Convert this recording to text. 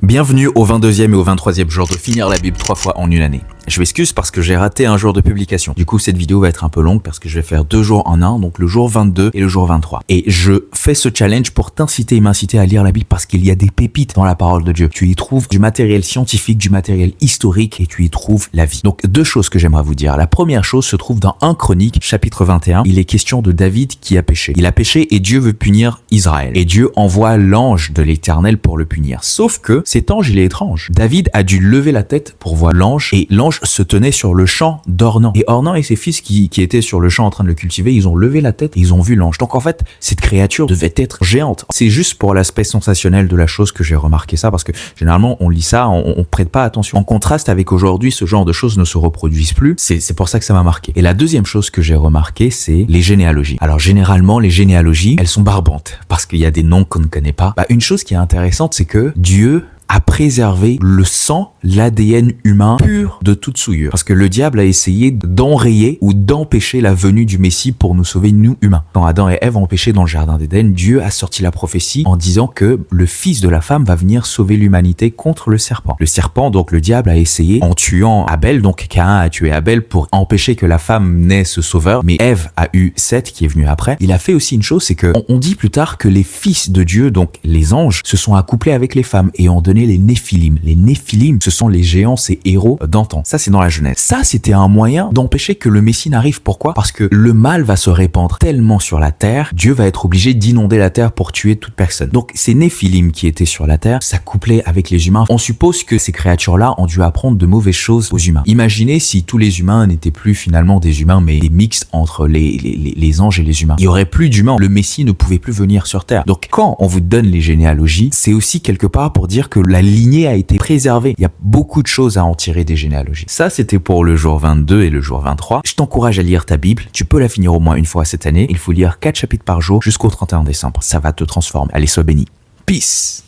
Bienvenue au 22e et au 23e jour de finir la Bible 3 fois en une année. Je m'excuse parce que j'ai raté un jour de publication. Du coup, cette vidéo va être un peu longue parce que je vais faire 2 jours en un, donc le jour 22 et le jour 23. Et je fais ce challenge pour t'inciter et m'inciter à lire la Bible parce qu'il y a des pépites dans la parole de Dieu. Tu y trouves du matériel scientifique, du matériel historique et tu y trouves la vie. Donc, 2 choses que j'aimerais vous dire. La première chose se trouve dans 1 Chronique, chapitre 21. Il est question de David qui a péché. Il a péché et Dieu veut punir Israël. Et Dieu envoie l'ange de l'Éternel pour le punir. Sauf que cet ange, il est étrange. David a dû lever la tête pour voir l'ange et l'ange se tenait sur le champ d'Ornan. Et Ornan et ses fils qui étaient sur le champ en train de le cultiver, ils ont levé la tête et ils ont vu l'ange. Donc en fait, cette créature devait être géante. C'est juste pour l'aspect sensationnel de la chose que j'ai remarqué ça parce que généralement on lit ça, on prête pas attention. En contraste avec aujourd'hui, ce genre de choses ne se reproduisent plus. C'est pour ça que ça m'a marqué. Et la deuxième chose que j'ai remarqué, c'est les généalogies. Alors généralement, les généalogies, elles sont barbantes parce qu'il y a des noms qu'on ne connaît pas. Une chose qui est intéressante, c'est que Dieu a préservé le sang, l'ADN humain pur de toute souillure. Parce que le diable a essayé d'enrayer ou d'empêcher la venue du Messie pour nous sauver, nous, humains. Quand Adam et Ève ont péché dans le jardin d'Éden, Dieu a sorti la prophétie en disant que le fils de la femme va venir sauver l'humanité contre le serpent. Le serpent, donc le diable, a essayé en tuant Abel, donc Caïn a tué Abel pour empêcher que la femme n'ait ce sauveur, mais Ève a eu Seth qui est venu après. Il a fait aussi une chose, c'est que on dit plus tard que les fils de Dieu, donc les anges, se sont accouplés avec les femmes et ont donné les Néphilim. Les Néphilim, ce sont les géants, ces héros d'antan. Ça, c'est dans la Genèse. Ça, c'était un moyen d'empêcher que le Messie n'arrive. Pourquoi? Parce que le mal va se répandre tellement sur la terre, Dieu va être obligé d'inonder la terre pour tuer toute personne. Donc, ces Néphilim qui étaient sur la terre s'accouplaient avec les humains. On suppose que ces créatures-là ont dû apprendre de mauvaises choses aux humains. Imaginez si tous les humains n'étaient plus finalement des humains, mais des mixtes entre les anges et les humains. Il y aurait plus d'humains. Le Messie ne pouvait plus venir sur terre. Donc, quand on vous donne les généalogies, c'est aussi quelque part pour dire que la lignée a été préservée. Il y a beaucoup de choses à en tirer des généalogies. Ça, c'était pour le jour 22 et le jour 23. Je t'encourage à lire ta Bible. Tu peux la finir au moins une fois cette année. Il faut lire 4 chapitres par jour jusqu'au 31 décembre. Ça va te transformer. Allez, sois béni. Peace.